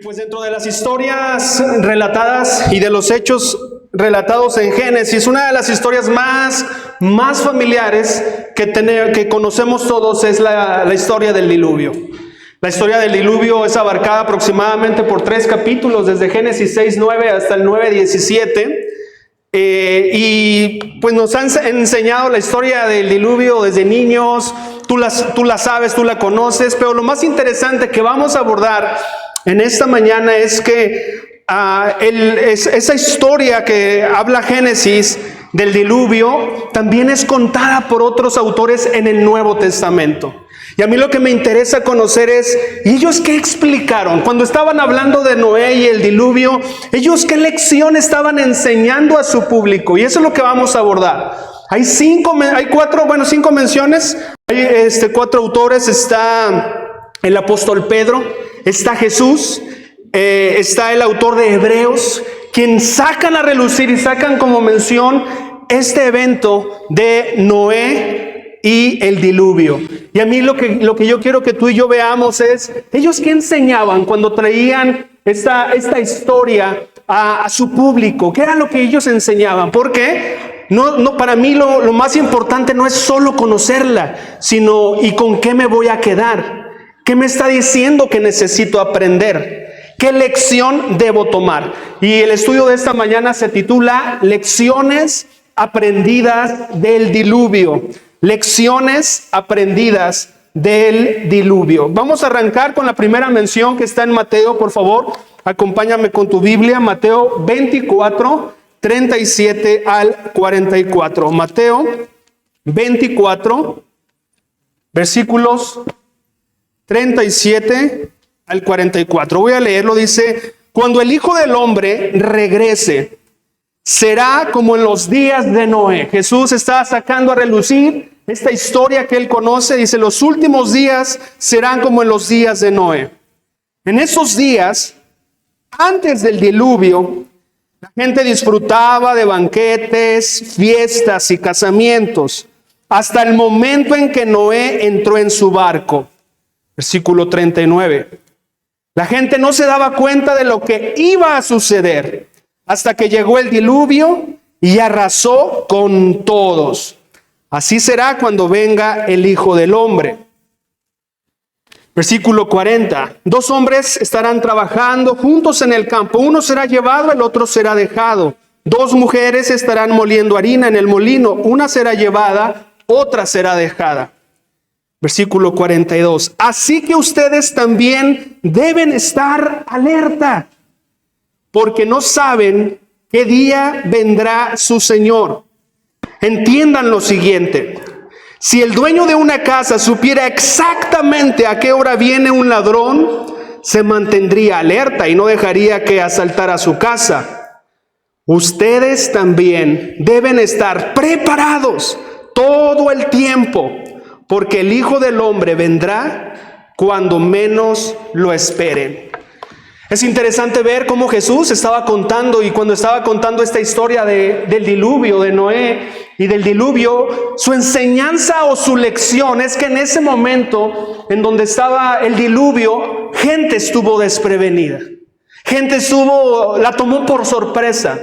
Pues dentro de las historias relatadas y de los hechos relatados en Génesis, una de las historias más familiares que conocemos todos es la historia del diluvio. La historia del diluvio es abarcada aproximadamente por 3 capítulos, desde Génesis 6:9 hasta el 9:17. Y pues nos han enseñado la historia del diluvio desde niños. Tú la sabes, tú la conoces, pero lo más interesante que vamos a abordar en esta mañana es que esa historia que habla Génesis del diluvio también es contada por otros autores en el Nuevo Testamento. Y a mí lo que me interesa conocer es, ¿y ellos qué explicaron? Cuando estaban hablando de Noé y el diluvio, ¿ellos qué lección estaban enseñando a su público? Y eso es lo que vamos a abordar. Hay 5 menciones, hay 4 autores. Está el apóstol Pedro, está Jesús, está el autor de Hebreos, quien sacan a relucir y sacan como mención este evento de Noé y el diluvio. Y a mí lo que yo quiero que tú y yo veamos es, ellos qué enseñaban cuando traían esta historia a su público. ¿Qué era lo que ellos enseñaban? Porque no, para mí lo más importante no es solo conocerla, sino ¿y con qué me voy a quedar? ¿Qué me está diciendo que necesito aprender? ¿Qué lección debo tomar? Y el estudio de esta mañana se titula Lecciones aprendidas del diluvio. Lecciones aprendidas del diluvio. Vamos a arrancar con la primera mención que está en Mateo, por favor. Acompáñame con tu Biblia, Mateo 24, 37 al 44. Mateo 24, versículos 37 al 44. Voy a leerlo. Dice: cuando el Hijo del Hombre regrese, será como en los días de Noé. Jesús está sacando a relucir esta historia que él conoce. Dice: los últimos días serán como en los días de Noé. En esos días, antes del diluvio, la gente disfrutaba de banquetes, fiestas y casamientos, hasta el momento en que Noé entró en su barco. Versículo 39. La gente no se daba cuenta de lo que iba a suceder hasta que llegó el diluvio y arrasó con todos. Así será cuando venga el Hijo del Hombre. Versículo 40. 2 hombres estarán trabajando juntos en el campo. Uno será llevado, el otro será dejado. 2 mujeres estarán moliendo harina en el molino. Una será llevada, otra será dejada. Versículo 42. Así que ustedes también deben estar alerta, porque no saben qué día vendrá su Señor. Entiendan lo siguiente: si el dueño de una casa supiera exactamente a qué hora viene un ladrón, se mantendría alerta y no dejaría que asaltara su casa. Ustedes también deben estar preparados todo el tiempo, porque el Hijo del Hombre vendrá cuando menos lo esperen. Es interesante ver cómo Jesús estaba contando, y cuando estaba contando esta historia del diluvio, de Noé y del diluvio, su enseñanza o su lección es que en ese momento en donde estaba el diluvio, gente estuvo desprevenida. Gente la tomó por sorpresa.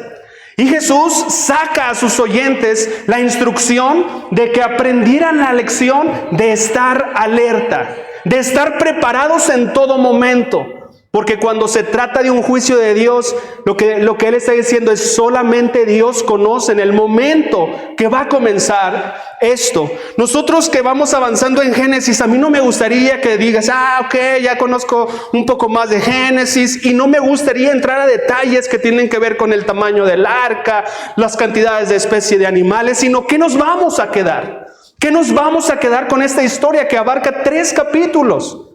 Y Jesús saca a sus oyentes la instrucción de que aprendieran la lección de estar alerta, de estar preparados en todo momento. Porque cuando se trata de un juicio de Dios, lo que Él está diciendo es solamente Dios conoce en el momento que va a comenzar esto. Nosotros que vamos avanzando en Génesis, a mí no me gustaría que digas, ok, ya conozco un poco más de Génesis, y no me gustaría entrar a detalles que tienen que ver con el tamaño del arca, las cantidades de especie de animales, sino ¿qué nos vamos a quedar? ¿Qué nos vamos a quedar con esta historia que abarca 3 capítulos?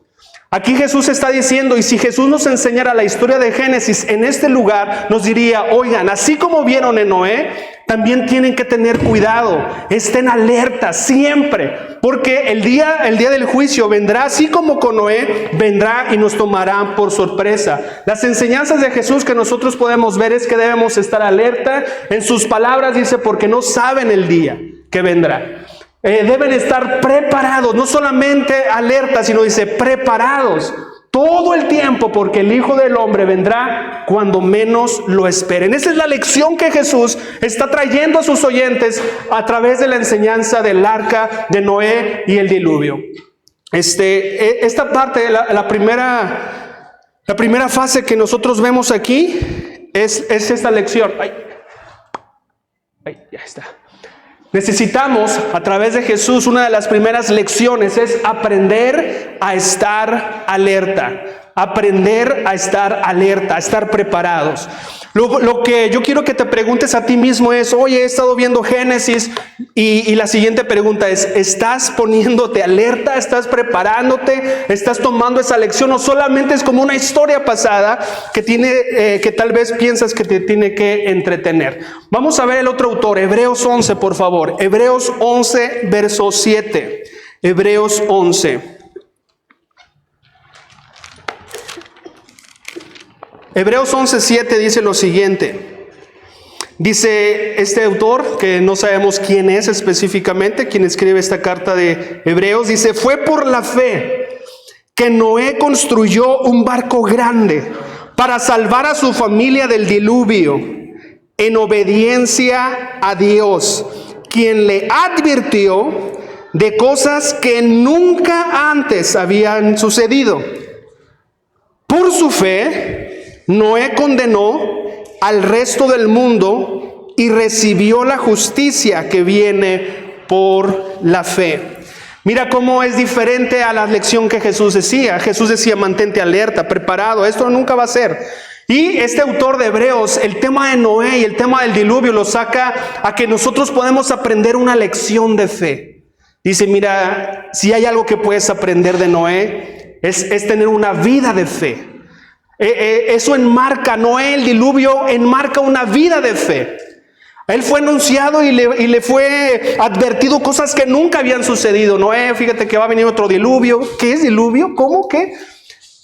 Aquí Jesús está diciendo, y si Jesús nos enseñara la historia de Génesis en este lugar, nos diría: oigan, así como vieron en Noé, también tienen que tener cuidado, estén alerta siempre, porque el día del juicio vendrá, así como con Noé, vendrá y nos tomará por sorpresa. Las enseñanzas de Jesús que nosotros podemos ver es que debemos estar alerta. En sus palabras dice: porque no saben el día que vendrá. Deben estar preparados, no solamente alertas, sino dice preparados todo el tiempo, porque el Hijo del Hombre vendrá cuando menos lo esperen. Esa es la lección que Jesús está trayendo a sus oyentes a través de la enseñanza del arca de Noé y el diluvio. Esta parte, la primera fase que nosotros vemos aquí es esta lección. Ya está. Necesitamos, a través de Jesús, una de las primeras lecciones es aprender a estar alerta. Aprender a estar alerta, a estar preparados. Lo que yo quiero que te preguntes a ti mismo es, oye, he estado viendo Génesis y la siguiente pregunta es, ¿estás poniéndote alerta? ¿Estás preparándote? ¿Estás tomando esa lección? ¿O solamente es como una historia pasada que tal vez piensas que te tiene que entretener? Vamos a ver el otro autor, Hebreos 11, por favor. Hebreos 11, verso 7. Hebreos 11. Hebreos 11:7 dice lo siguiente. Dice este autor, que no sabemos quién es específicamente, quien escribe esta carta de Hebreos, dice, fue por la fe que Noé construyó un barco grande para salvar a su familia del diluvio, en obediencia a Dios, quien le advirtió de cosas que nunca antes habían sucedido. Por su fe, Noé condenó al resto del mundo y recibió la justicia que viene por la fe. Mira cómo es diferente a la lección que Jesús decía. Jesús decía, mantente alerta, preparado, esto nunca va a ser. Y este autor de Hebreos, el tema de Noé y el tema del diluvio lo saca a que nosotros podemos aprender una lección de fe. Dice, mira, si hay algo que puedes aprender de Noé, es tener una vida de fe. Eso enmarca, Noé, el diluvio, enmarca una vida de fe. Él fue anunciado y le fue advertido cosas que nunca habían sucedido. Noé, fíjate que va a venir otro diluvio. ¿Qué es diluvio? ¿Cómo? ¿Qué?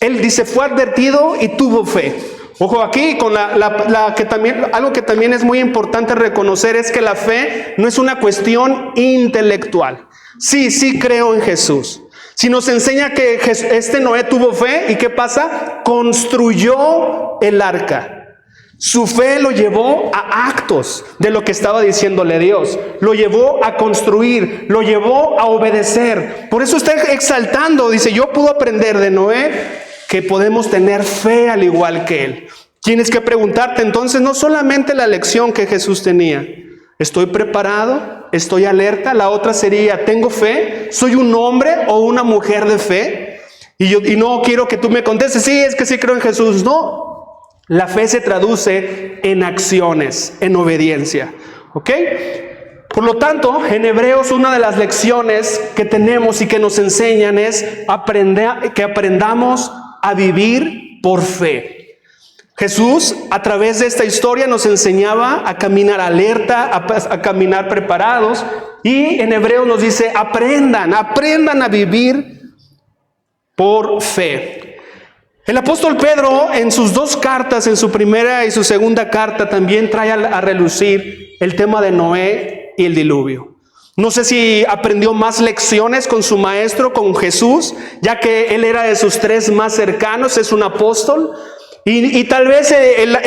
Él dice, fue advertido y tuvo fe. Ojo aquí, con algo que también es muy importante reconocer es que la fe no es una cuestión intelectual. Sí creo en Jesús. Si nos enseña que Noé tuvo fe, ¿y qué pasa? Construyó el arca. Su fe lo llevó a actos de lo que estaba diciéndole Dios. Lo llevó a construir, lo llevó a obedecer. Por eso está exaltando, dice, yo puedo aprender de Noé que podemos tener fe al igual que él. Tienes que preguntarte entonces no solamente la lección que Jesús tenía. ¿Estoy preparado? ¿Estoy alerta? La otra sería, ¿tengo fe? ¿Soy un hombre o una mujer de fe? Y no quiero que tú me contestes, sí, es que sí creo en Jesús. No, la fe se traduce en acciones, en obediencia. ¿Ok? Por lo tanto, en Hebreos una de las lecciones que tenemos y que nos enseñan es que aprendamos a vivir por fe. Jesús, a través de esta historia, nos enseñaba a caminar alerta, a caminar preparados. Y en Hebreos nos dice, aprendan a vivir por fe. El apóstol Pedro, en sus dos cartas, en su primera y su segunda carta, también trae a relucir el tema de Noé y el diluvio. No sé si aprendió más lecciones con su maestro, con Jesús, ya que él era de sus tres más cercanos, es un apóstol. Y tal vez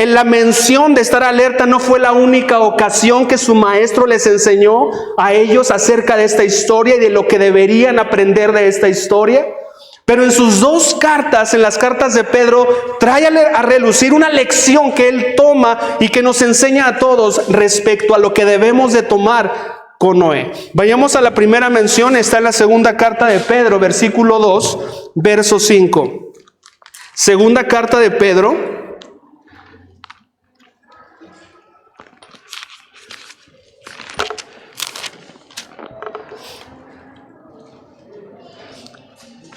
la mención de estar alerta no fue la única ocasión que su maestro les enseñó a ellos acerca de esta historia y de lo que deberían aprender de esta historia. Pero en sus dos cartas, en las cartas de Pedro, trae a relucir una lección que él toma y que nos enseña a todos respecto a lo que debemos de tomar con Noé. Vayamos a la primera mención, está en la segunda carta de Pedro, versículo 2, verso 5. Segunda carta de Pedro,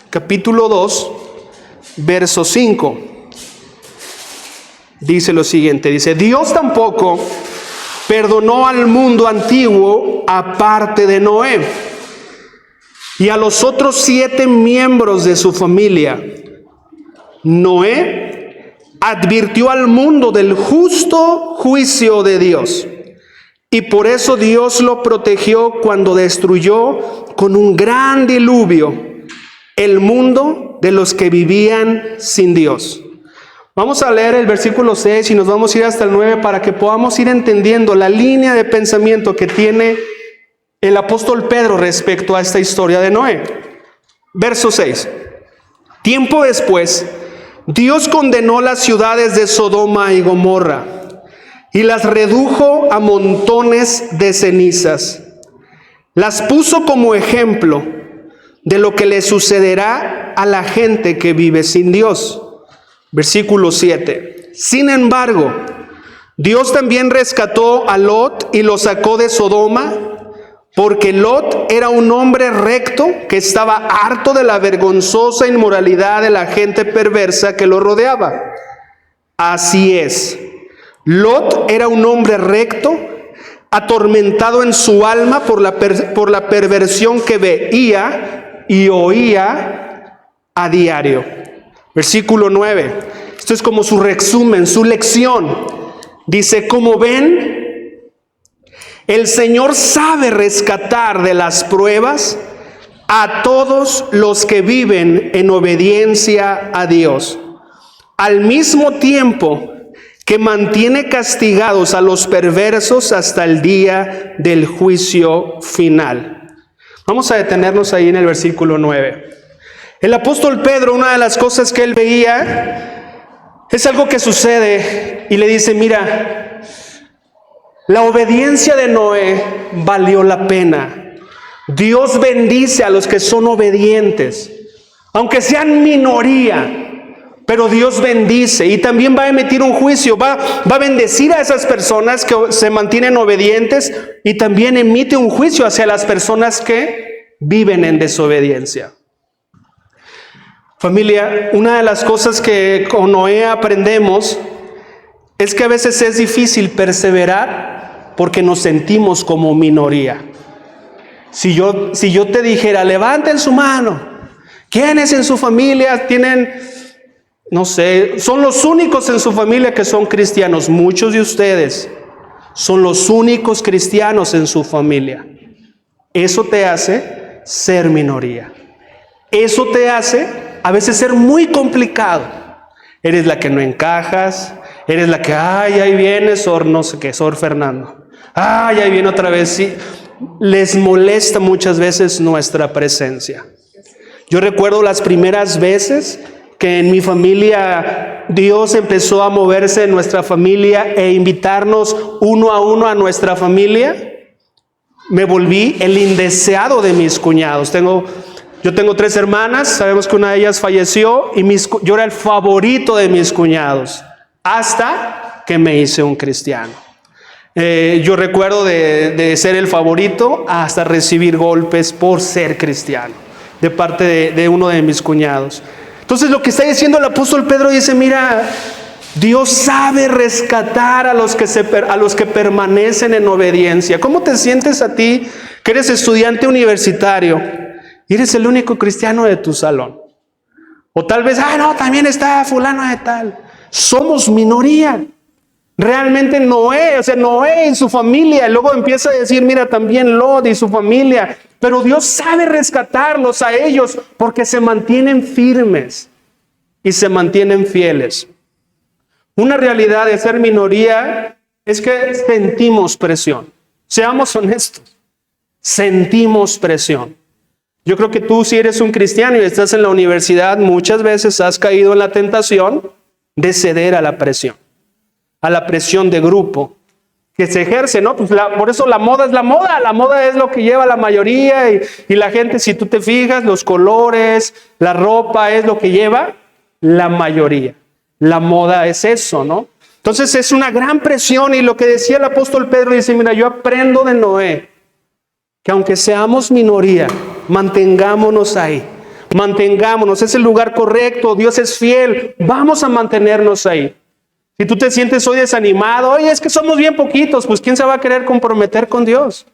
capítulo 2, verso 5. Dice lo siguiente, dice, Dios tampoco perdonó al mundo antiguo aparte de Noé y a los otros 7 miembros de su familia. Noé advirtió al mundo del justo juicio de Dios y por eso Dios lo protegió cuando destruyó con un gran diluvio el mundo de los que vivían sin Dios. Vamos a leer el versículo 6 y nos vamos a ir hasta el 9 para que podamos ir entendiendo la línea de pensamiento que tiene el apóstol Pedro respecto a esta historia de Noé. Verso 6. Tiempo después, Dios condenó las ciudades de Sodoma y Gomorra y las redujo a montones de cenizas. Las puso como ejemplo de lo que le sucederá a la gente que vive sin Dios. Versículo 7. Sin embargo, Dios también rescató a Lot y lo sacó de Sodoma, porque Lot era un hombre recto que estaba harto de la vergonzosa inmoralidad de la gente perversa que lo rodeaba. Así es, Lot era un hombre recto, atormentado en su alma por la perversión que veía y oía a diario. Versículo 9. Esto es como su resumen, su lección. Dice, como ven, el Señor sabe rescatar de las pruebas a todos los que viven en obediencia a Dios, al mismo tiempo que mantiene castigados a los perversos hasta el día del juicio final. Vamos a detenernos ahí en el versículo 9. El apóstol Pedro, una de las cosas que él veía es algo que sucede y le dice, mira, la obediencia de Noé valió la pena. Dios bendice a los que son obedientes, aunque sean minoría, pero Dios bendice y también va a emitir un juicio, va a bendecir a esas personas que se mantienen obedientes y también emite un juicio hacia las personas que viven en desobediencia. Familia, una de las cosas que con Noé aprendemos es que a veces es difícil perseverar porque nos sentimos como minoría. Si yo te dijera, levanten su mano, ¿quiénes en su familia tienen, no sé, son los únicos en su familia que son cristianos? Muchos de ustedes son los únicos cristianos en su familia. Eso te hace ser minoría. Eso te hace a veces ser muy complicado. Eres la que no encajas, eres la que, ahí viene Sor, no sé qué, Sor Fernando. Ahí viene otra vez, sí. Les molesta muchas veces nuestra presencia. Yo recuerdo las primeras veces que en mi familia Dios empezó a moverse en nuestra familia e invitarnos uno a nuestra familia. Me volví el indeseado de mis cuñados. Yo tengo 3 hermanas, sabemos que una de ellas falleció y yo era el favorito de mis cuñados hasta que me hice un cristiano. Yo recuerdo de ser el favorito hasta recibir golpes por ser cristiano de parte de uno de mis cuñados. Entonces lo que está diciendo el apóstol Pedro dice, mira, Dios sabe rescatar a los que permanecen en obediencia. ¿Cómo te sientes a ti que eres estudiante universitario y eres el único cristiano de tu salón? O tal vez, no, también está fulano de tal. Somos minoría. Realmente Noé y su familia, luego empieza a decir, mira, también Lot y su familia. Pero Dios sabe rescatarlos a ellos porque se mantienen firmes y se mantienen fieles. Una realidad de ser minoría es que sentimos presión. Seamos honestos, sentimos presión. Yo creo que tú, si eres un cristiano y estás en la universidad, muchas veces has caído en la tentación de ceder a la presión de grupo que se ejerce, ¿no? Pues por eso la moda es lo que lleva la mayoría y la gente, si tú te fijas, los colores, la ropa es lo que lleva la mayoría. La moda es eso, ¿no? Entonces es una gran presión y lo que decía el apóstol Pedro dice, mira, yo aprendo de Noé que aunque seamos minoría, mantengámonos ahí, es el lugar correcto, Dios es fiel, vamos a mantenernos ahí. Si tú te sientes hoy desanimado, oye, es que somos bien poquitos, pues ¿quién se va a querer comprometer con Dios?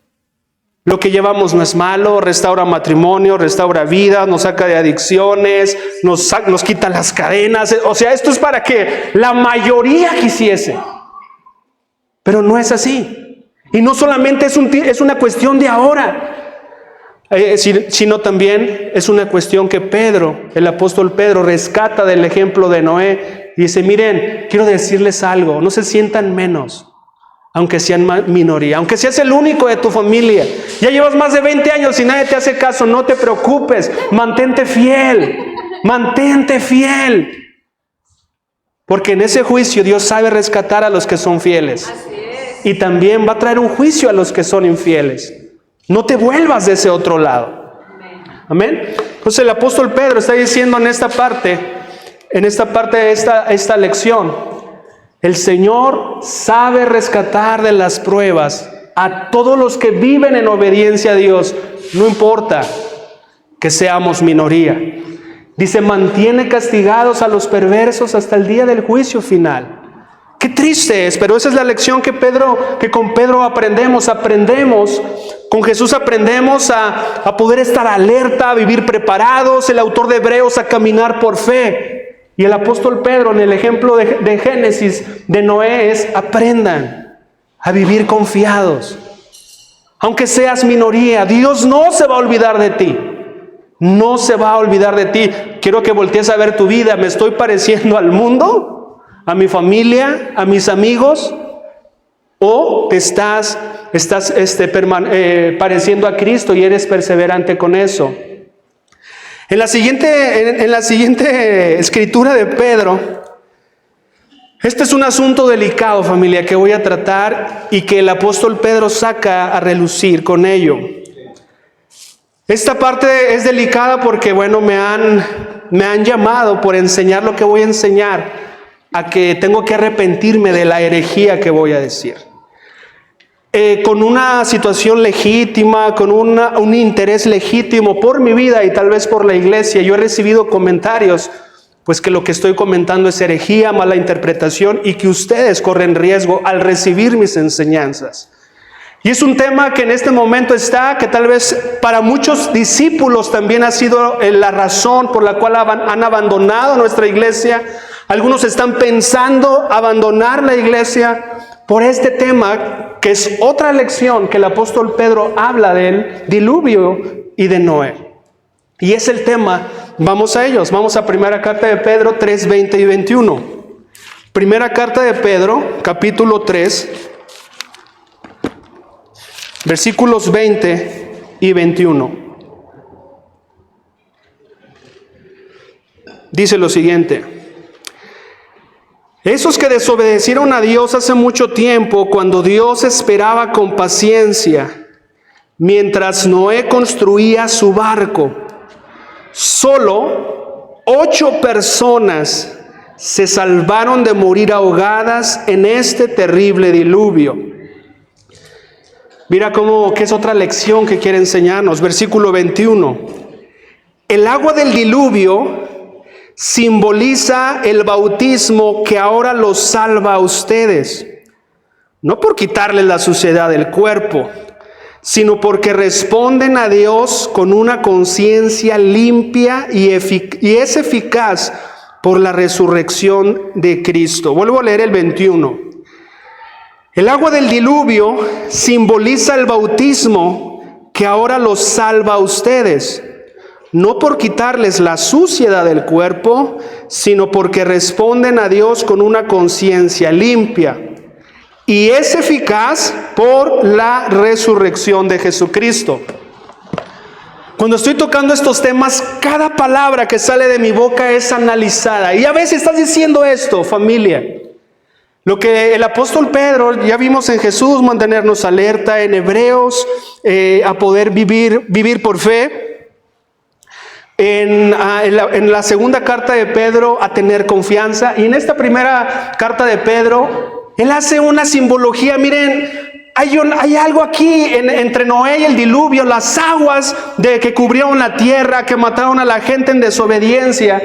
Lo que llevamos no es malo, restaura matrimonio, restaura vida, nos saca de adicciones, nos quita las cadenas. O sea, esto es para que la mayoría quisiese. Pero no es así. Y no solamente es una cuestión de ahora. sino también es una cuestión que Pedro, el apóstol Pedro, rescata del ejemplo de Noé y dice, miren, quiero decirles algo, no se sientan menos, aunque sean minoría, aunque seas el único de tu familia, ya llevas más de 20 años y nadie te hace caso, no te preocupes, mantente fiel, porque en ese juicio Dios sabe rescatar a los que son fieles y también va a traer un juicio a los que son infieles. No te vuelvas de ese otro lado. Amén. Entonces el apóstol Pedro está diciendo en esta parte de esta lección, el Señor sabe rescatar de las pruebas a todos los que viven en obediencia a Dios, no importa que seamos minoría. Dice, mantiene castigados a los perversos hasta el día del juicio final. Qué triste es, pero esa es la lección que con Pedro aprendemos. Con Jesús aprendemos a poder estar alerta, a vivir preparados. El autor de Hebreos a caminar por fe. Y el apóstol Pedro en el ejemplo de Génesis de Noé es, aprendan a vivir confiados. Aunque seas minoría, Dios no se va a olvidar de ti. No se va a olvidar de ti. Quiero que voltees a ver tu vida. ¿Me estoy pareciendo al mundo? ¿A mi familia? ¿A mis amigos? ¿O te estás pareciendo a Cristo y eres perseverante con eso? En la siguiente escritura de Pedro, este es un asunto delicado, familia, que voy a tratar y que el apóstol Pedro saca a relucir con ello. Esta parte es delicada porque, bueno, me han llamado por enseñar lo que voy a enseñar, a que tengo que arrepentirme de la herejía que voy a decir. Con una situación legítima, con un interés legítimo por mi vida y tal vez por la iglesia, yo he recibido comentarios, pues que lo que estoy comentando es herejía, mala interpretación y que ustedes corren riesgo al recibir mis enseñanzas. Y es un tema que en este momento que tal vez para muchos discípulos también ha sido la razón por la cual han abandonado nuestra iglesia. Algunos están pensando abandonar la iglesia por este tema, que es otra lección que el apóstol Pedro habla del diluvio y de Noé. Y es el tema, vamos a ellos, vamos a primera carta de Pedro 3, 20 y 21. Primera carta de Pedro, capítulo 3, versículos 20 y 21. Dice lo siguiente: esos que desobedecieron a Dios hace mucho tiempo, cuando Dios esperaba con paciencia, mientras Noé construía su barco, solo 8 personas se salvaron de morir ahogadas en este terrible diluvio. Mira que es otra lección que quiere enseñarnos. Versículo 21. El agua del diluvio simboliza el bautismo que ahora los salva a ustedes. No por quitarles la suciedad del cuerpo, sino porque responden a Dios con una conciencia limpia y es eficaz por la resurrección de Cristo. Vuelvo a leer el 21. El agua del diluvio simboliza el bautismo que ahora los salva a ustedes, no por quitarles la suciedad del cuerpo, sino porque responden a Dios con una conciencia limpia. Y es eficaz por la resurrección de Jesucristo. Cuando estoy tocando estos temas, cada palabra que sale de mi boca es analizada. Y a veces estás diciendo esto, familia. Lo que el apóstol Pedro, ya vimos en Jesús, mantenernos alerta, en Hebreos, a poder vivir por fe. En la segunda carta de Pedro, a tener confianza. Y en esta primera carta de Pedro, él hace una simbología. Miren, hay algo aquí entre Noé y el diluvio, las aguas que cubrieron la tierra, que mataron a la gente en desobediencia,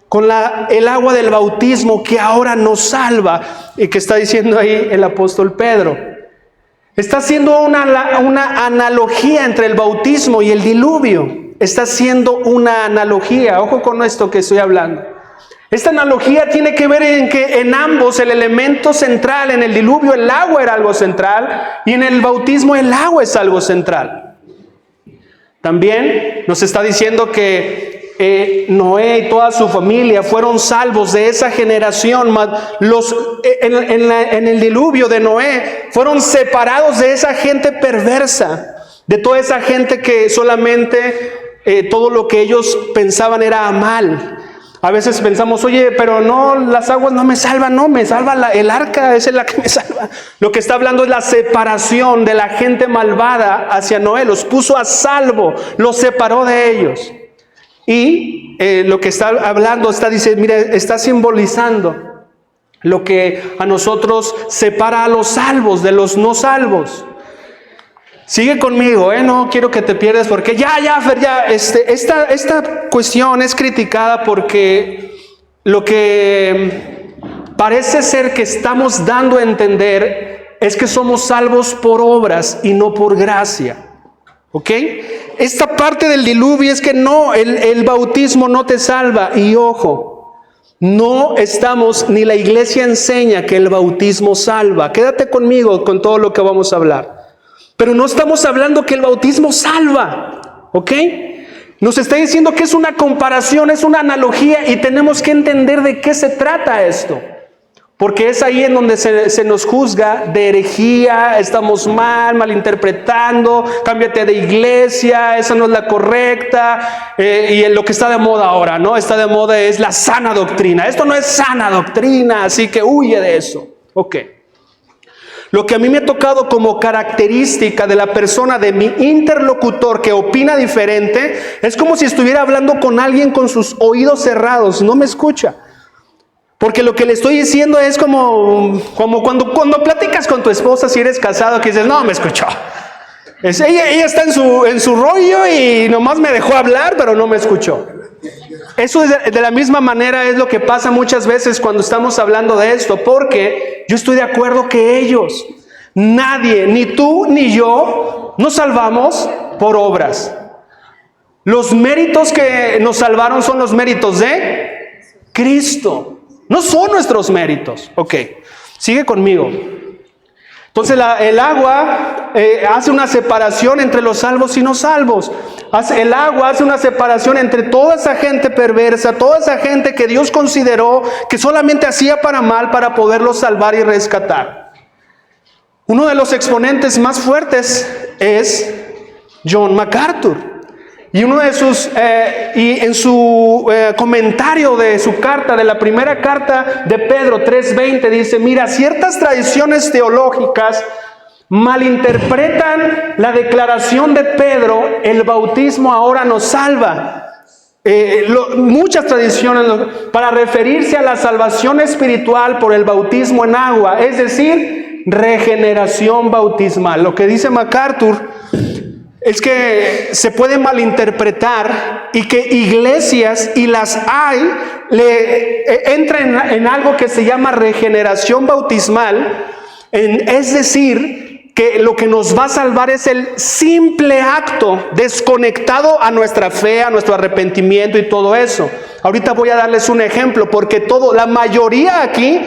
con el agua del bautismo que ahora nos salva, y que está diciendo ahí el apóstol Pedro. Está haciendo una analogía entre el bautismo y el diluvio. Está haciendo una analogía. Ojo con esto que estoy hablando. Esta analogía tiene que ver en que en ambos el elemento central, en el diluvio el agua era algo central y en el bautismo el agua es algo central. También nos está diciendo que Noé y toda su familia fueron salvos de esa generación. En el diluvio de Noé fueron separados de esa gente perversa, de toda esa gente que solamente todo lo que ellos pensaban era mal. A veces pensamos, oye, pero no, las aguas no me salvan, no, me salva el arca, esa es la que me salva. Lo que está hablando es la separación de la gente malvada hacia Noé, los puso a salvo, los separó de ellos. Y lo que está hablando, dice, mira, está simbolizando lo que a nosotros separa a los salvos de los no salvos. Sigue conmigo, no quiero que te pierdas, porque Fer, esta cuestión es criticada porque lo que parece ser que estamos dando a entender es que somos salvos por obras y no por gracia. ¿Ok? Esta parte del diluvio es que no, el bautismo no te salva. Y ojo, no estamos, ni la iglesia enseña que el bautismo salva. Quédate conmigo con todo lo que vamos a hablar. Pero no estamos hablando que el bautismo salva. ¿Ok? Nos está diciendo que es una comparación, es una analogía y tenemos que entender de qué se trata esto. Porque es ahí en donde se nos juzga de herejía, estamos malinterpretando, cámbiate de iglesia, esa no es la correcta, y en lo que está de moda ahora, ¿no? Está de moda es la sana doctrina. Esto no es sana doctrina, así que huye de eso. Ok. Lo que a mí me ha tocado como característica de la persona, de mi interlocutor que opina diferente, es como si estuviera hablando con alguien con sus oídos cerrados, no me escucha. Porque lo que le estoy diciendo es como cuando platicas con tu esposa, si eres casado, que dices, no, me escuchó. Ella está en su rollo y nomás me dejó hablar, pero no me escuchó. Eso de la misma manera es lo que pasa muchas veces cuando estamos hablando de esto, porque yo estoy de acuerdo que ellos, nadie, ni tú ni yo, nos salvamos por obras. Los méritos que nos salvaron son los méritos de Cristo. No son nuestros méritos. Ok, sigue conmigo. Entonces el agua hace una separación entre los salvos y no salvos. El agua hace una separación entre toda esa gente perversa, toda esa gente que Dios consideró que solamente hacía para mal para poderlos salvar y rescatar. Uno de los exponentes más fuertes es John MacArthur. Y uno de sus, en su comentario de su carta, de la primera carta de Pedro 3:20, dice, mira, ciertas tradiciones teológicas malinterpretan la declaración de Pedro, el bautismo ahora nos salva. Muchas tradiciones para referirse a la salvación espiritual por el bautismo en agua, es decir, regeneración bautismal. Lo que dice MacArthur es que se puede malinterpretar y que iglesias, y las hay, entran en algo que se llama regeneración bautismal, es decir, que lo que nos va a salvar es el simple acto desconectado a nuestra fe, a nuestro arrepentimiento y todo eso. Ahorita voy a darles un ejemplo, porque la mayoría aquí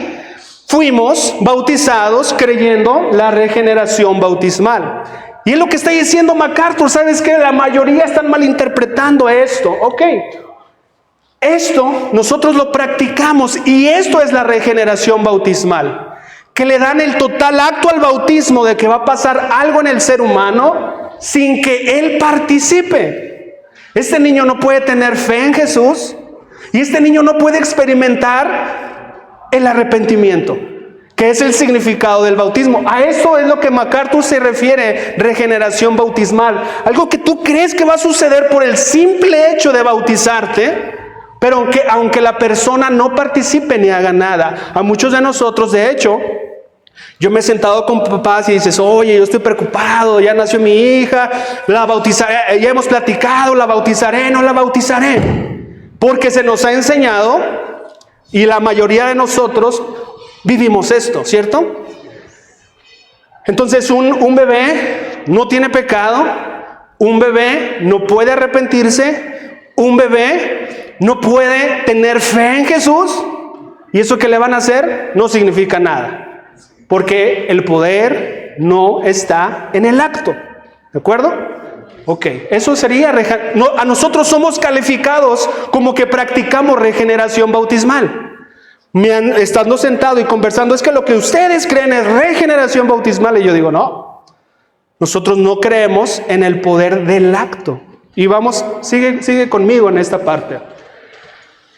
fuimos bautizados creyendo la regeneración bautismal. Y es lo que está diciendo MacArthur. ¿Sabes qué? La mayoría están malinterpretando esto. Ok. Esto nosotros lo practicamos y esto es la regeneración bautismal. Que le dan el total acto al bautismo de que va a pasar algo en el ser humano sin que él participe. Este niño no puede tener fe en Jesús y este niño no puede experimentar el arrepentimiento, que es el significado del bautismo. A eso es lo que MacArthur se refiere, regeneración bautismal. Algo que tú crees que va a suceder por el simple hecho de bautizarte, pero aunque la persona no participe ni haga nada. A muchos de nosotros, de hecho, yo me he sentado con papás y dices, oye, yo estoy preocupado, ya nació mi hija, la bautizaré, ya hemos platicado, la bautizaré, no la bautizaré. Porque se nos ha enseñado, y la mayoría de nosotros vivimos esto, ¿cierto? Entonces un bebé no tiene pecado, un bebé no puede arrepentirse, un bebé no puede tener fe en Jesús, y eso que le van a hacer no significa nada, porque el poder no está en el acto, ¿de acuerdo? Ok, eso sería, a nosotros somos calificados como que practicamos regeneración bautismal. Estando sentado y conversando, es que lo que ustedes creen es regeneración bautismal. Y yo digo, no, nosotros no creemos en el poder del acto. Y vamos, sigue conmigo en esta parte.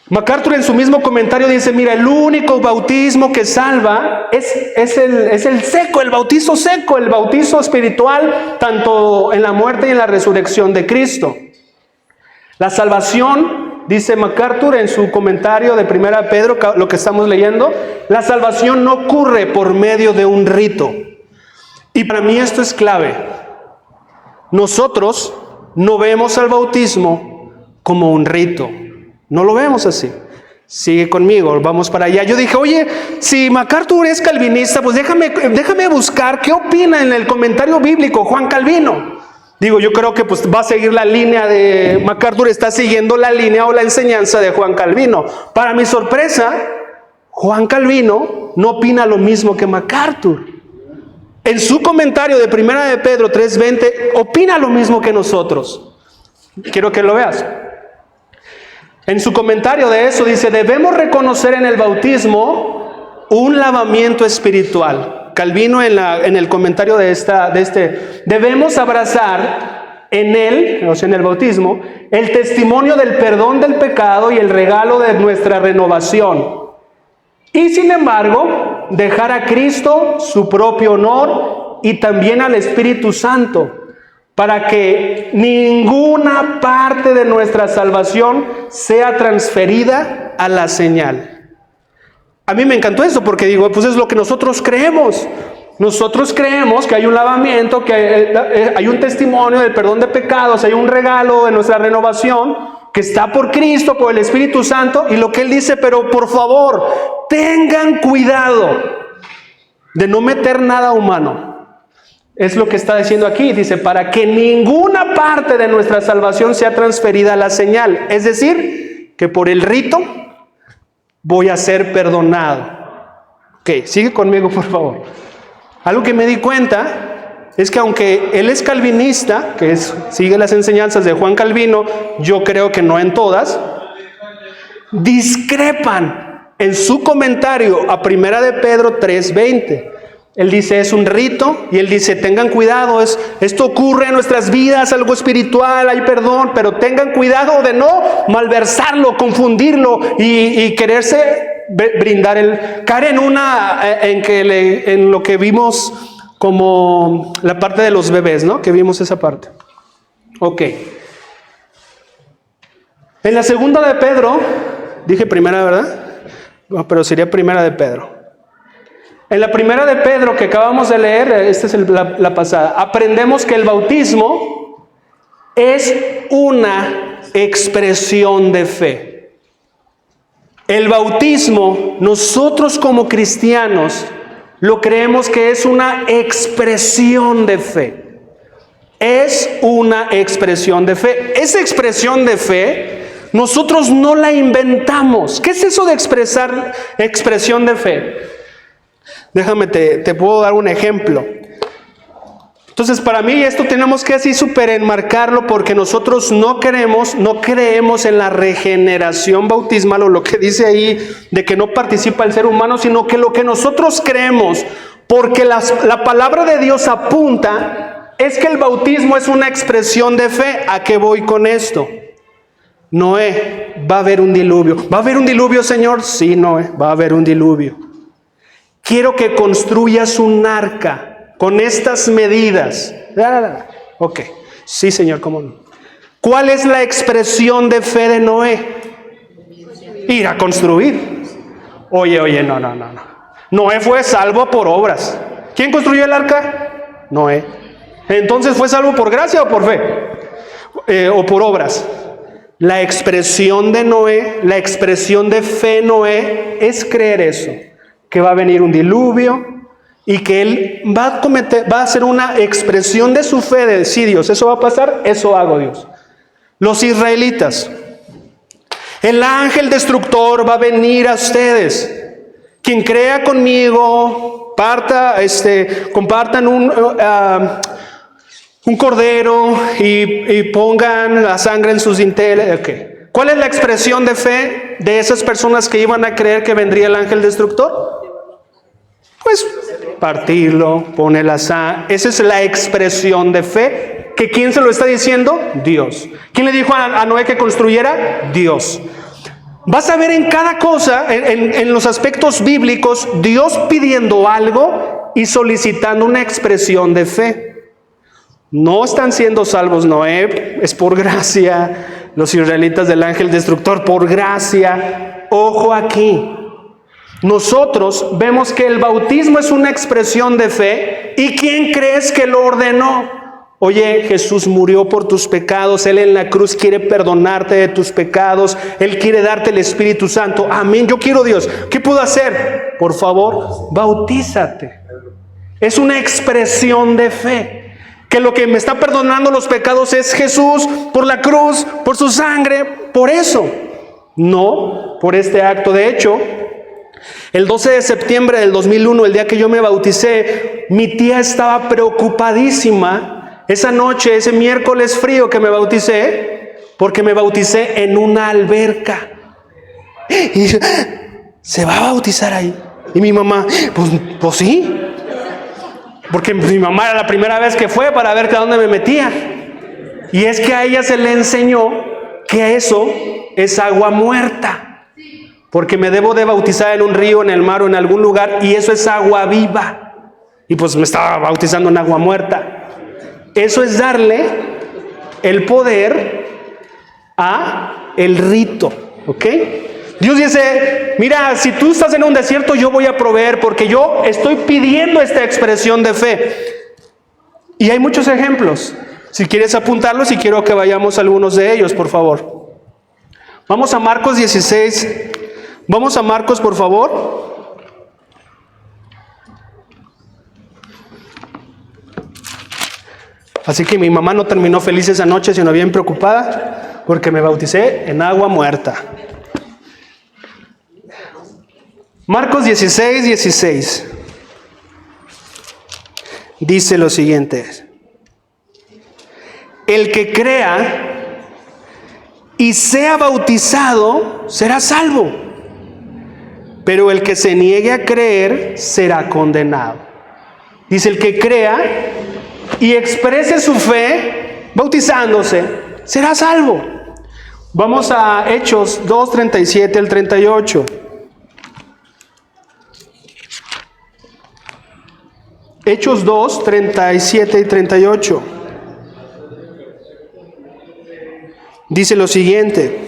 MacArthur en su mismo comentario dice, mira, el único bautismo que salva es el seco, el bautizo seco, el bautizo espiritual, tanto en la muerte y en la resurrección de Cristo. La salvación, dice MacArthur en su comentario de 1 Pedro, lo que estamos leyendo, la salvación no ocurre por medio de un rito. Y para mí esto es clave. Nosotros no vemos al bautismo como un rito. No lo vemos así. Sigue conmigo, vamos para allá. Yo dije, oye, si MacArthur es calvinista, pues déjame buscar qué opina en el comentario bíblico Juan Calvino. Digo, yo creo que pues va a seguir la línea de MacArthur, está siguiendo la línea o la enseñanza de Juan Calvino. Para mi sorpresa, Juan Calvino no opina lo mismo que MacArthur. En su comentario de 1 de Pedro 3:20, opina lo mismo que nosotros. Quiero que lo veas. En su comentario de eso dice, debemos reconocer en el bautismo un lavamiento espiritual. Calvino en el comentario debemos abrazar en él, o sea, en el bautismo, el testimonio del perdón del pecado y el regalo de nuestra renovación. Y sin embargo, dejar a Cristo su propio honor y también al Espíritu Santo, para que ninguna parte de nuestra salvación sea transferida a la señal. A mí me encantó eso porque digo, pues es lo que nosotros creemos. Nosotros creemos que hay un lavamiento, que hay un testimonio del perdón de pecados, hay un regalo de nuestra renovación que está por Cristo, por el Espíritu Santo, y lo que Él dice, pero por favor, tengan cuidado de no meter nada humano. Es lo que está diciendo aquí, dice, para que ninguna parte de nuestra salvación sea transferida a la señal. Es decir, que por el rito voy a ser perdonado. Ok, sigue conmigo por favor. Algo que me di cuenta es que aunque él es calvinista, sigue las enseñanzas de Juan Calvino, yo creo que no en todas, discrepan en su comentario a 1 de Pedro 3:20. Él dice, es un rito, y él dice, tengan cuidado, esto ocurre en nuestras vidas, algo espiritual, hay perdón, pero tengan cuidado de no malversarlo, confundirlo y quererse brindar caer en lo que vimos como la parte de los bebés, ¿no? Que vimos esa parte. Ok. En la segunda de Pedro, dije primera, ¿verdad? No, pero sería 1 de Pedro. En la 1 de Pedro que acabamos de leer, esta es la pasada, aprendemos que el bautismo es una expresión de fe. El bautismo, nosotros como cristianos, lo creemos que es una expresión de fe. Es una expresión de fe. Esa expresión de fe, nosotros no la inventamos. ¿Qué es eso de expresión de fe? Déjame, te puedo dar un ejemplo. Entonces, para mí esto tenemos que así súper enmarcarlo, porque nosotros no creemos en la regeneración bautismal, o lo que dice ahí de que no participa el ser humano, sino que lo que nosotros creemos, porque la palabra de Dios apunta, es que el bautismo es una expresión de fe. ¿A qué voy con esto? Noé, va a haber un diluvio. ¿Va a haber un diluvio, Señor? Sí, Noé, va a haber un diluvio. Quiero que construyas un arca con estas medidas. Ok, sí, Señor, ¿cómo no? ¿Cuál es la expresión de fe de Noé? Ir a construir. Oye, no. Noé fue salvo por obras. ¿Quién construyó el arca? Noé. Entonces, ¿fue salvo por gracia o por fe? O por obras. La expresión de Noé, la expresión de fe Noé es creer eso. Que va a venir un diluvio y que él va a hacer una expresión de su fe, de decir, Dios, eso va a pasar, eso hago, Dios. Los israelitas, el ángel destructor va a venir a ustedes. Quien crea conmigo, compartan un un cordero y pongan la sangre en sus dinteles. Okay. ¿Cuál es la expresión de fe de esas personas que iban a creer que vendría el ángel destructor? Pues partirlo, poner la sangre. Esa es la expresión de fe. ¿Que quién se lo está diciendo? Dios. ¿Quién le dijo a Noé que construyera? Dios. Vas a ver en cada cosa, en los aspectos bíblicos, Dios pidiendo algo y solicitando una expresión de fe. No están siendo salvos Noé, es por gracia. Los israelitas del ángel destructor, por gracia. Ojo aquí. Nosotros vemos que el bautismo es una expresión de fe. ¿Y quién crees que lo ordenó? Oye, Jesús murió por tus pecados. Él en la cruz quiere perdonarte de tus pecados. Él quiere darte el Espíritu Santo. Amén. Yo quiero Dios. ¿Qué puedo hacer? Por favor, bautízate. Es una expresión de fe. Que lo que me está perdonando los pecados es Jesús por la cruz, por su sangre, por eso. No por este acto. De hecho, el 12 de septiembre del 2001, el día que yo me bauticé, mi tía estaba preocupadísima esa noche, ese miércoles frío que me bauticé, porque me bauticé en una alberca. Y ¿se va a bautizar ahí? Y mi mamá, pues sí. Porque mi mamá era la primera vez que fue para ver a dónde me metía. Y es que a ella se le enseñó que eso es agua muerta. Porque me debo de bautizar en un río, en el mar o en algún lugar, y eso es agua viva. Y pues me estaba bautizando en agua muerta. Eso es darle el poder a el rito, ¿ok? Dios dice, mira, si tú estás en un desierto, yo voy a proveer, porque yo estoy pidiendo esta expresión de fe. Y hay muchos ejemplos. Si quieres apuntarlos, y quiero que vayamos a algunos de ellos, por favor. Vamos a Marcos 16. Vamos a Marcos, por favor. Así que mi mamá no terminó feliz esa noche, sino bien preocupada, porque me bauticé en agua muerta. Marcos 16, 16. Dice lo siguiente: el que crea y sea bautizado será salvo, pero el que se niegue a creer será condenado. Dice, el que crea y exprese su fe bautizándose será salvo. Vamos a Hechos 2, 37 al 38. Hechos 2, 37 y 38. Dice lo siguiente: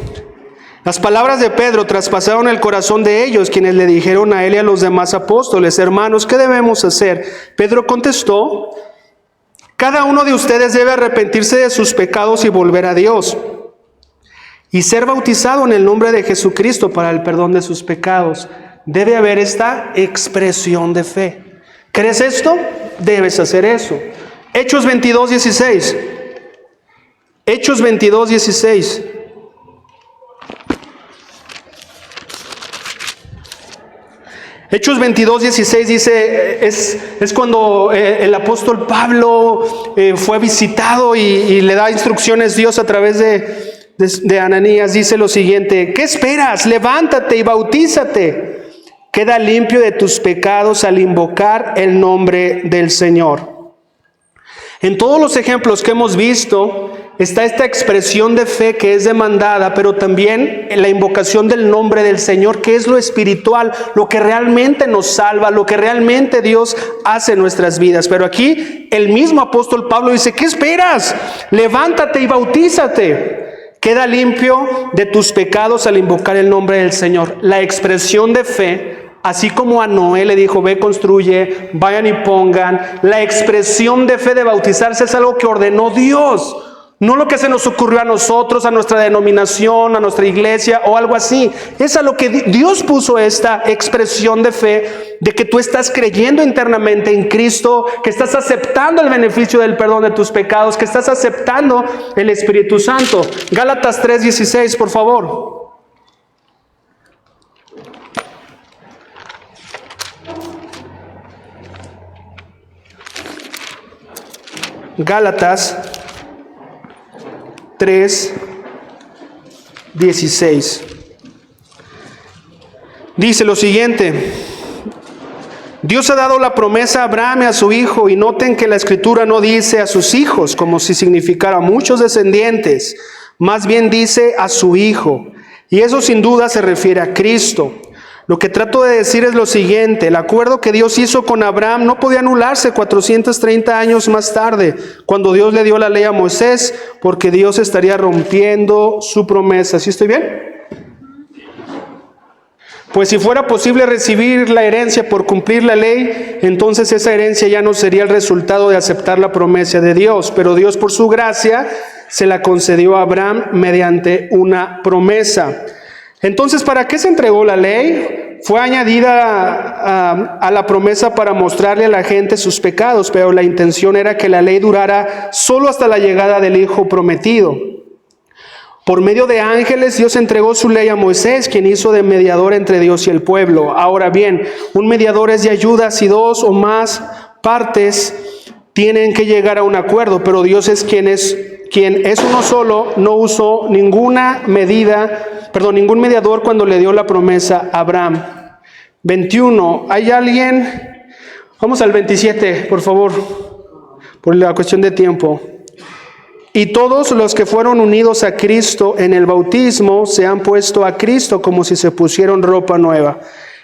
las palabras de Pedro traspasaron el corazón de ellos, quienes le dijeron a él y a los demás apóstoles: hermanos, ¿qué debemos hacer? Pedro contestó: cada uno de ustedes debe arrepentirse de sus pecados y volver a Dios, y ser bautizado en el nombre de Jesucristo para el perdón de sus pecados. Debe haber esta expresión de fe. ¿Crees esto? Debes hacer eso. Hechos 22, 16. Hechos 22, 16. Hechos 22, 16 dice, es cuando el apóstol Pablo fue visitado y le da instrucciones Dios a través de Ananías. Dice lo siguiente: ¿qué esperas? Levántate y bautízate. Queda limpio de tus pecados al invocar el nombre del Señor. En todos los ejemplos que hemos visto está esta expresión de fe que es demandada, pero también en la invocación del nombre del Señor, que es lo espiritual, lo que realmente nos salva, lo que realmente Dios hace en nuestras vidas. Pero aquí el mismo apóstol Pablo dice: ¿qué esperas? Levántate y bautízate. Queda limpio de tus pecados al invocar el nombre del Señor. La expresión de fe, así como a Noé le dijo: ve, construye, vayan y pongan. La expresión de fe de bautizarse es algo que ordenó Dios, no lo que se nos ocurrió a nosotros, a nuestra denominación, a nuestra iglesia o algo así. Es a lo que Dios puso esta expresión de fe, de que tú estás creyendo internamente en Cristo, que estás aceptando el beneficio del perdón de tus pecados, que estás aceptando el Espíritu Santo. Gálatas 3:16, por favor. Gálatas 3:16. Dice lo siguiente: Dios ha dado la promesa a Abraham y a su hijo, y noten que la Escritura no dice a sus hijos, como si significara muchos descendientes, más bien dice a su hijo, y eso sin duda se refiere a Cristo. Lo que trato de decir es lo siguiente: el acuerdo que Dios hizo con Abraham no podía anularse 430 años más tarde, cuando Dios le dio la ley a Moisés, porque Dios estaría rompiendo su promesa. ¿Sí estoy bien? Pues si fuera posible recibir la herencia por cumplir la ley, entonces esa herencia ya no sería el resultado de aceptar la promesa de Dios, pero Dios por su gracia se la concedió a Abraham mediante una promesa. Entonces, ¿para qué se entregó la ley? Fue añadida a la promesa para mostrarle a la gente sus pecados, pero la intención era que la ley durara solo hasta la llegada del Hijo prometido. Por medio de ángeles, Dios entregó su ley a Moisés, quien hizo de mediador entre Dios y el pueblo. Ahora bien, un mediador es de ayuda si dos o más partes tienen que llegar a un acuerdo, pero Dios es quien es uno solo, no usó ningún mediador cuando le dio la promesa a Abraham. 21. ¿Hay alguien? Vamos al 27, por favor, por la cuestión de tiempo. Y todos los que fueron unidos a Cristo en el bautismo se han puesto a Cristo como si se pusieran ropa nueva.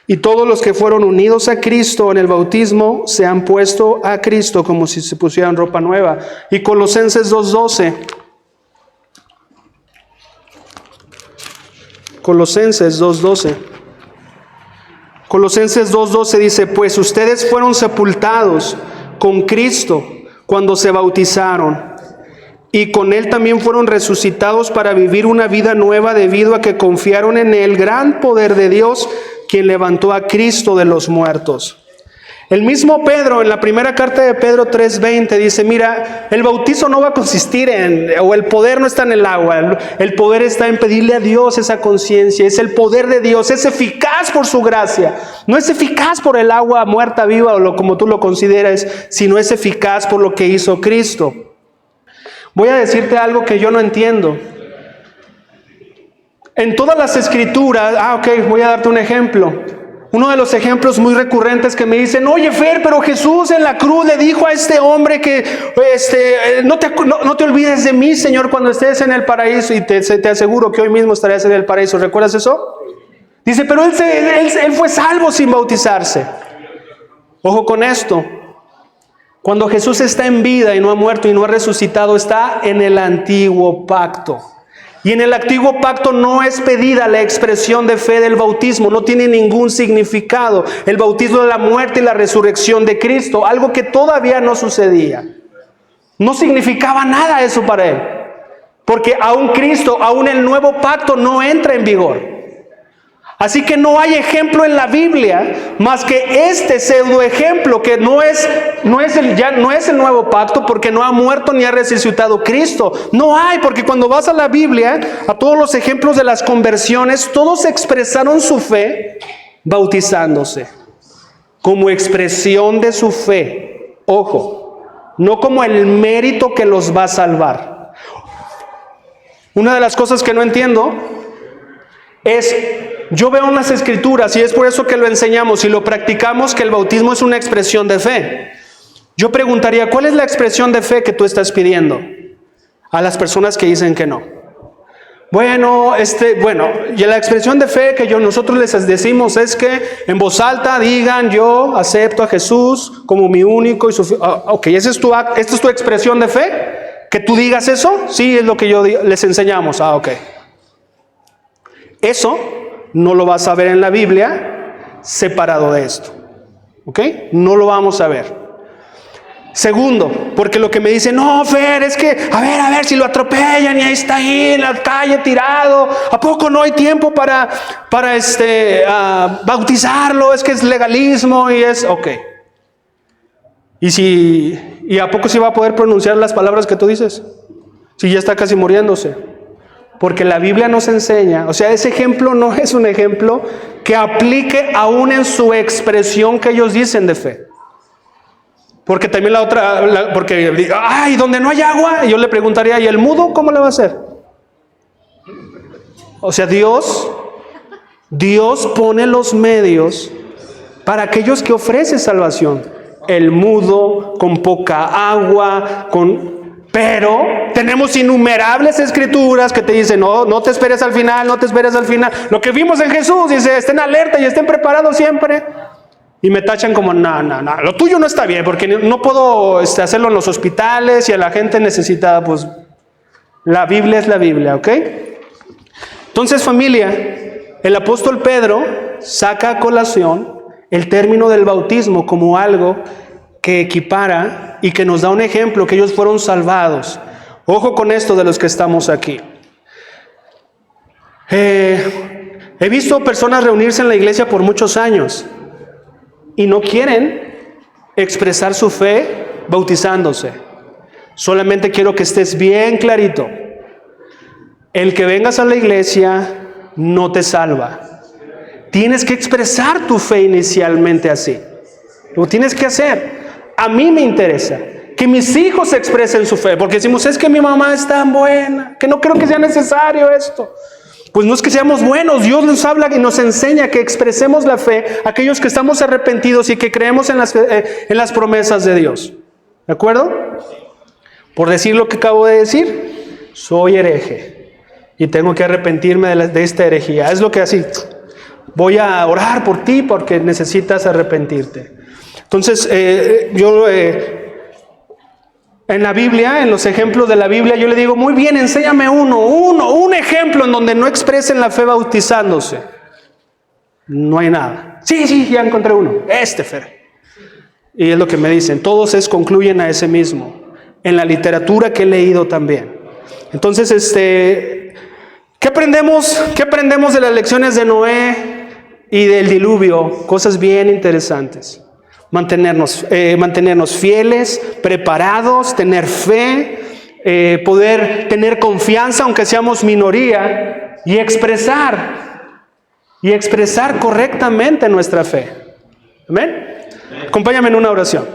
Y todos los que fueron unidos a Cristo en el bautismo se han puesto a Cristo como si se pusieran ropa nueva. Y Colosenses 2:12. Colosenses 2:12. Colosenses 2:12 dice: pues ustedes fueron sepultados con Cristo cuando se bautizaron, y con Él también fueron resucitados para vivir una vida nueva debido a que confiaron en el gran poder de Dios, quien levantó a Cristo de los muertos. El mismo Pedro, en la primera carta de Pedro 3:20, dice: mira, el bautizo no va a consistir o el poder no está en el agua, el poder está en pedirle a Dios esa conciencia. Es el poder de Dios, es eficaz por su gracia, no es eficaz por el agua muerta, viva o como tú lo consideres, sino es eficaz por lo que hizo Cristo. Voy a decirte algo que yo no entiendo. En todas las escrituras, voy a darte un ejemplo. Uno de los ejemplos muy recurrentes que me dicen: oye, Fer, pero Jesús en la cruz le dijo a este hombre que no te olvides de mí, Señor, cuando estés en el paraíso, y te aseguro que hoy mismo estarás en el paraíso. ¿Recuerdas eso? Dice: pero él fue salvo sin bautizarse. Ojo con esto. Cuando Jesús está en vida y no ha muerto y no ha resucitado, está en el antiguo pacto. Y en el antiguo pacto no es pedida la expresión de fe del bautismo, no tiene ningún significado. El bautismo es la muerte y la resurrección de Cristo, algo que todavía no sucedía. No significaba nada eso para él, porque aún Cristo, aún el nuevo pacto no entra en vigor. Así que no hay ejemplo en la Biblia más que este pseudo ejemplo, que no es el nuevo pacto, porque no ha muerto ni ha resucitado Cristo. No hay, porque cuando vas a la Biblia, a todos los ejemplos de las conversiones, todos expresaron su fe bautizándose, como expresión de su fe. Ojo, no como el mérito que los va a salvar. Una de las cosas que no entiendo es: yo veo en las escrituras, y es por eso que lo enseñamos y lo practicamos, que el bautismo es una expresión de fe. Yo preguntaría: ¿cuál es la expresión de fe que tú estás pidiendo a las personas que dicen que no? Y la expresión de fe que nosotros les decimos es que en voz alta digan: yo acepto a Jesús como mi único y ¿esta es tu expresión de fe? ¿Que tú digas eso? Sí, es lo que les enseñamos. Eso no lo vas a ver en la Biblia separado de esto. ¿Ok? No lo vamos a ver. Segundo, porque lo que me dicen: no, Fer, es que, a ver, si lo atropellan y ahí está ahí en la calle tirado, ¿a poco no hay tiempo para bautizarlo? Es que es legalismo y es, ¿Y a poco sí va a poder pronunciar las palabras que tú dices? Si ya está casi muriéndose. Porque la Biblia nos enseña, ese ejemplo no es un ejemplo que aplique aún en su expresión que ellos dicen de fe. Porque también porque, ay, donde no hay agua, yo le preguntaría, ¿y el mudo cómo le va a hacer? O sea, Dios pone los medios para aquellos que ofrecen salvación. El mudo, con poca agua, pero tenemos innumerables escrituras que te dicen, no te esperes al final, no te esperes al final. Lo que vimos en Jesús, dice, estén alerta y estén preparados siempre. Y me tachan como, no, lo tuyo no está bien, porque no puedo hacerlo en los hospitales y a la gente necesitada. Pues la Biblia es la Biblia, ¿ok? Entonces, familia, el apóstol Pedro saca a colación el término del bautismo como algo que equipara y que nos da un ejemplo, que ellos fueron salvados. Ojo con esto de los que estamos aquí. He visto personas reunirse en la iglesia por muchos años y no quieren expresar su fe bautizándose. Solamente quiero que estés bien clarito. El que vengas a la iglesia no te salva. Tienes que expresar tu fe inicialmente así. Lo tienes que hacer. A mí me interesa que mis hijos expresen su fe, porque decimos, es que mi mamá es tan buena, que no creo que sea necesario esto. Pues no es que seamos buenos, Dios nos habla y nos enseña que expresemos la fe a aquellos que estamos arrepentidos y que creemos en las promesas de Dios. ¿De acuerdo? Por decir lo que acabo de decir, soy hereje y tengo que arrepentirme de esta herejía. Es lo que así, voy a orar por ti porque necesitas arrepentirte. Entonces, en la Biblia, en los ejemplos de la Biblia, yo le digo, muy bien, enséñame un ejemplo en donde no expresen la fe bautizándose. No hay nada. Sí, ya encontré uno. Fer. Y es lo que me dicen. Todos concluyen a ese mismo. En la literatura que he leído también. Entonces, ¿qué aprendemos de las lecciones de Noé y del diluvio? Cosas bien interesantes. Mantenernos fieles, preparados, tener fe, poder tener confianza aunque seamos minoría y expresar correctamente nuestra fe. ¿Amén? Acompáñame en una oración.